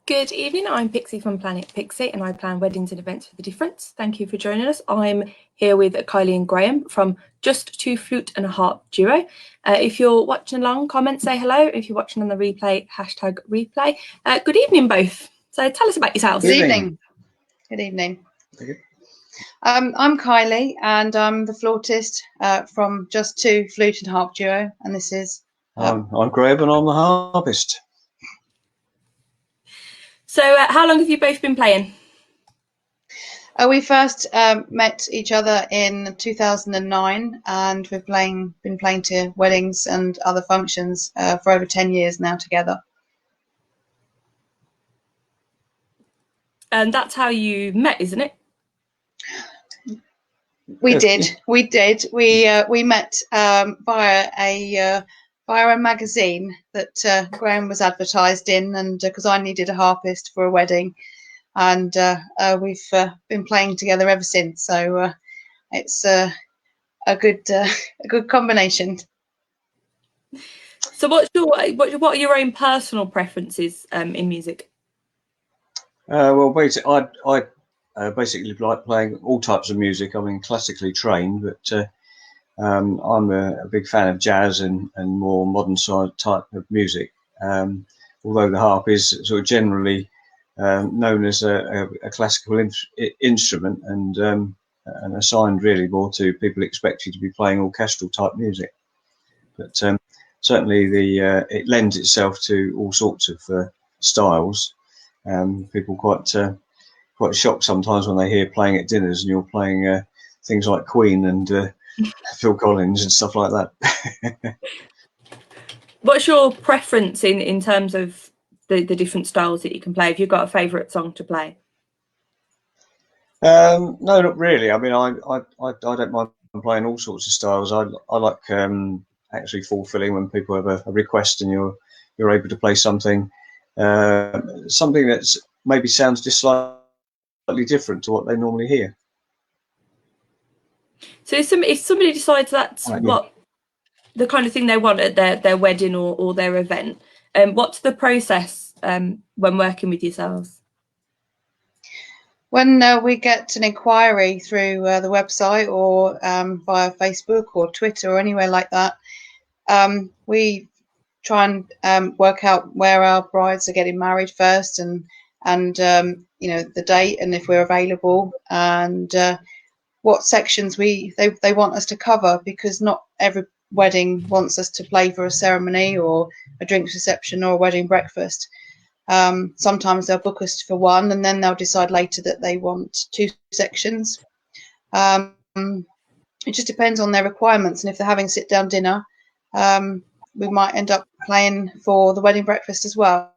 Good evening, I'm Pixie from Planet Pixie and I plan weddings and events for the difference. Thank you for joining us. I'm here with Kylie and Graham from Just Two Flute and a Harp duo. If you're watching along, comment, say hello. If you're watching on the replay, hashtag replay. Good evening both. So tell us about yourselves. Good evening. Good evening. I'm Kylie and I'm the flautist from Just Two Flute and Harp duo, and this is... I'm Graham and I'm the harpist. So how long have you both been playing? We first met each other in 2009 and we've been playing to weddings and other functions for over 10 years now together. And that's how you met, isn't it? We did. We met via a magazine that Graham was advertised in, and because I needed a harpist for a wedding, and we've been playing together ever since. So it's a good combination. So what are your own personal preferences in music? Well, basically, I basically like playing all types of music. I mean, classically trained, but I'm a big fan of jazz and more modern side type of music. Although the harp is sort of generally known as a classical instrument and assigned really more to people expect you to be playing orchestral type music. But certainly it lends itself to all sorts of styles. People quite shocked sometimes when they hear playing at dinners and you're playing things like Queen and Phil Collins and stuff like that. What's your preference in terms of the different styles that you can play? Have you got a favourite song to play? No, not really. I mean, I don't mind playing all sorts of styles. I like actually fulfilling when people have a request and you're able to play something that's maybe sounds just slightly different to what they normally hear. So if somebody decides that's what the kind of thing they want at their wedding or their event, what's the process when working with yourselves? When we get an inquiry through the website or via Facebook or Twitter or anywhere like that, we try and work out where our brides are getting married first, and you know, the date and if we're available, and what sections they want us to cover, because not every wedding wants us to play for a ceremony or a drinks reception or a wedding breakfast. Sometimes they'll book us for one and then they'll decide later that they want two sections. It just depends on their requirements, and if they're having sit down dinner, we might end up playing for the wedding breakfast as well.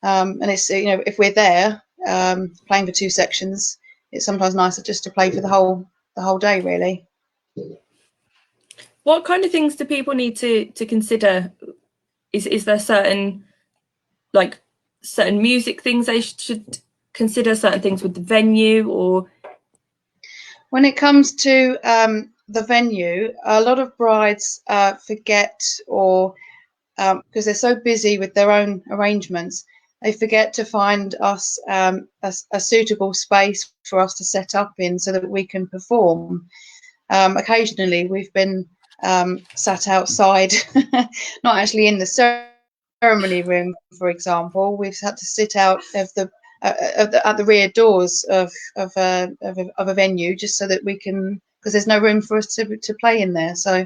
And it's, you know, if we're there playing for two sections, it's sometimes nicer just to play for the whole day, really. What kind of things do people need to consider? Is there certain music things they should consider, certain things with the venue? Or when it comes to the venue, a lot of brides forget, or because they're so busy with their own arrangements, they forget to find us a suitable space for us to set up in so that we can perform. Occasionally we've been sat outside, not actually in the ceremony room, for example. We've had to sit out of at the rear doors of a venue, just so that we can, because there's no room for us to play in there. So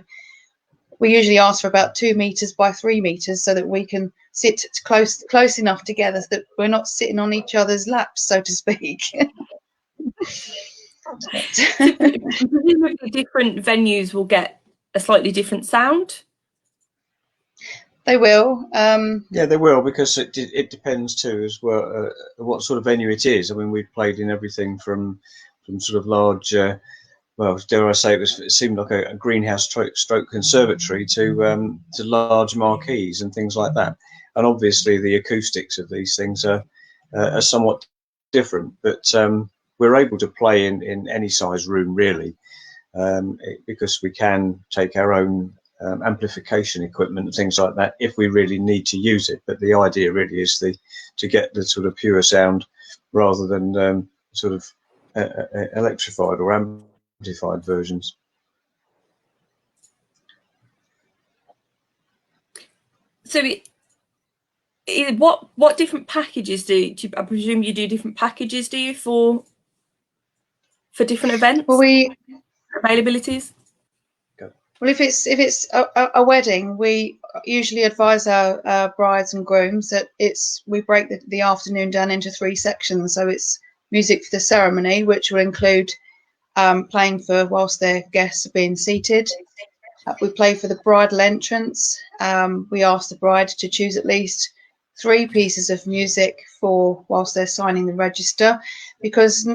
we usually ask for about 2 meters by 3 meters so that we can sit close enough together so that we're not sitting on each other's laps, so to speak. Presumably different venues will get a slightly different sound. They will. Yeah, they will, because it depends too as well what sort of venue it is. I mean, we've played in everything from sort of large, well, dare I say, it seemed like a greenhouse stroke conservatory to large marquees and things like that. And obviously the acoustics of these things are somewhat different, but we're able to play in any size room really, because we can take our own amplification equipment and things like that if we really need to use it. But the idea really is to get the sort of pure sound rather than sort of electrified or amplified versions. So what different packages do you, I presume you do different packages, do you, for different events? Well, availabilities? Well, if it's a wedding, we usually advise our brides and grooms that we break the afternoon down into 3 sections. So it's music for the ceremony, which will include playing for whilst their guests are being seated. We play for the bridal entrance. We ask the bride to choose at least 3 pieces of music for whilst they're signing the register, because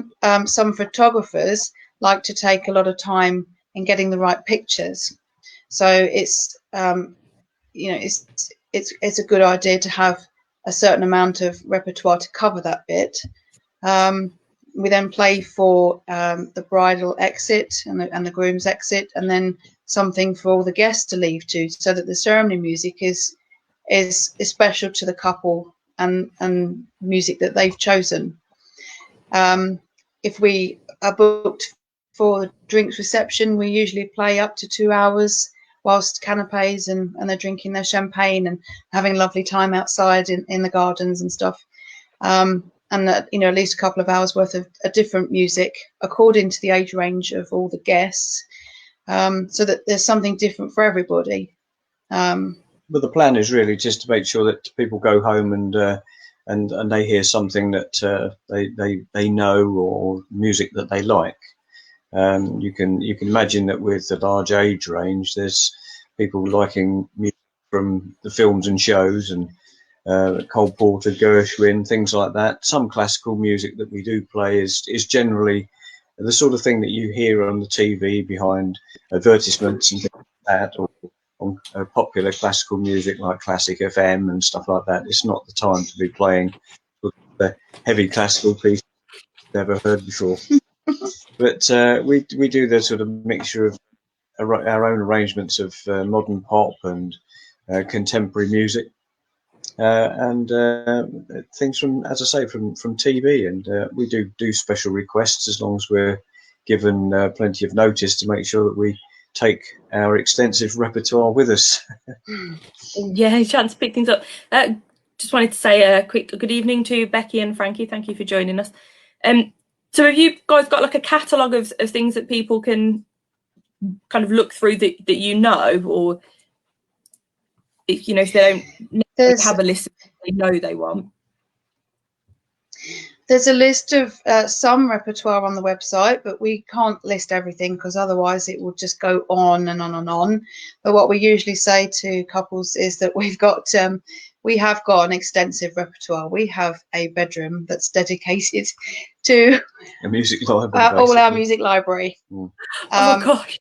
some photographers like to take a lot of time in getting the right pictures. So it's it's a good idea to have a certain amount of repertoire to cover that bit. We then play for the bridal exit and the groom's exit, and then something for all the guests to leave to, so that the ceremony music is special to the couple and music that they've chosen. If we are booked for the drinks reception, we usually play up to 2 hours whilst canapes and they're drinking their champagne and having a lovely time outside in the gardens and stuff. And at least a couple of hours worth of different music according to the age range of all the guests, so that there's something different for everybody. But the plan is really just to make sure that people go home and they hear something that they know, or music that they like. You can imagine that with the large age range, there's people liking music from the films and shows, and Cole Porter, Gershwin, things like that. Some classical music that we do play is generally the sort of thing that you hear on the TV behind advertisements and things like that, or on popular classical music like Classic FM and stuff like that. It's not the time to be playing the heavy classical piece never heard before. But we do the sort of mixture of our own arrangements of modern pop and contemporary music, and things from, as I say, from TV. And we do special requests as long as we're given plenty of notice to make sure that we take our extensive repertoire with us. Yeah, a chance to pick things up. Just wanted to say a quick good evening to Becky and Frankie. Thank you for joining us. So have you guys got like a catalogue of things that people can kind of look through that or if if they don't have a list they know they want? There's a list of some repertoire on the website, but we can't list everything because otherwise it will just go on and on and on. But what we usually say to couples is that we have got an extensive repertoire. We have a bedroom that's dedicated to a music library, all our music library. Oh gosh.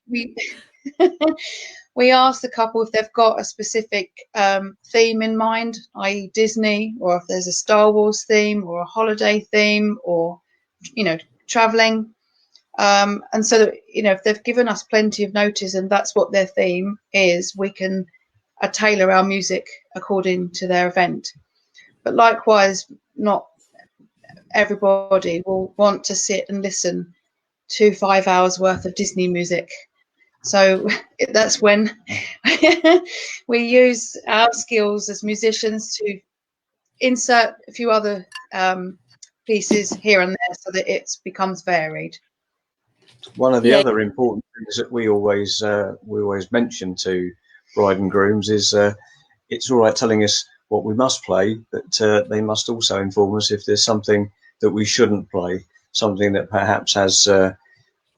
We ask the couple if they've got a specific theme in mind, i.e. Disney, or if there's a Star Wars theme or a holiday theme, or traveling, and so that if they've given us plenty of notice and that's what their theme is, we can tailor our music according to their event. But likewise, not everybody will want to sit and listen to 5 hours worth of Disney music. So that's when we use our skills as musicians to insert a few other pieces here and there so that it becomes varied. One of the other important things that we always mention to bride and grooms is it's all right telling us what we must play, but they must also inform us if there's something that we shouldn't play, something that perhaps has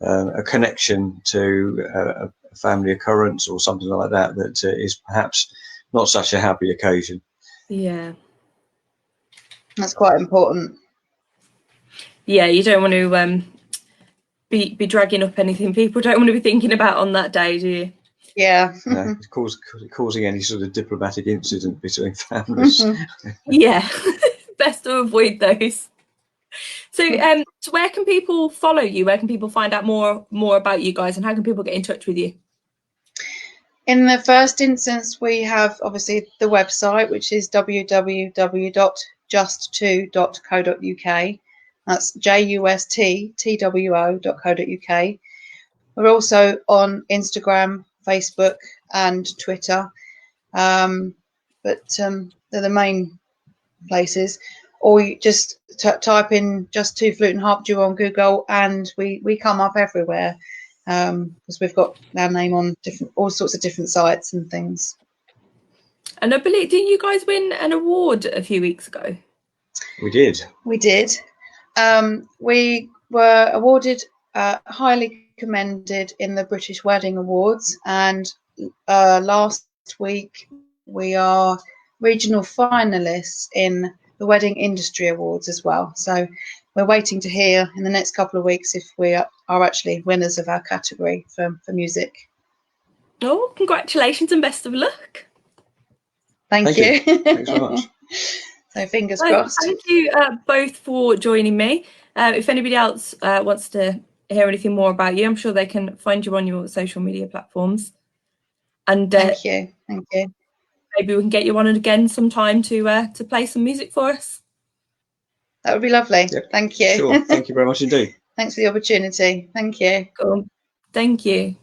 a connection to a family occurrence or something like that is perhaps not such a happy occasion. Yeah, that's quite important. Yeah, you don't want to be dragging up anything people don't want to be thinking about on that day, do you? Yeah. Causing any sort of diplomatic incident between families. Yeah, best to avoid those. So so where can people follow you? Where can people find out more about you guys, and how can people get in touch with you? In the first instance, we have obviously the website, which is www.just2.co.uk. That's justTWO.co.uk. We're also on Instagram, Facebook, and Twitter, but they're the main places. Or you just type in Just Two Flute and Harp Duo on Google, and we come up everywhere, because we've got our name on all sorts of different sites and things. And I believe, didn't you guys win an award a few weeks ago? We did. We did. We were awarded highly commended in the British Wedding Awards, and last week we are regional finalists in the Wedding Industry Awards as well. So we're waiting to hear in the next couple of weeks if we are actually winners of our category for music. Oh, congratulations and best of luck. Thank you. Thanks very much. So fingers crossed. Thank you both for joining me. If anybody else wants to hear anything more about you, I'm sure they can find you on your social media platforms. And thank you. Maybe we can get you on again sometime to play some music for us. That would be lovely. Yep. Thank you. Sure. Thank you very much indeed. Thanks for the opportunity. Thank you. Cool. Thank you.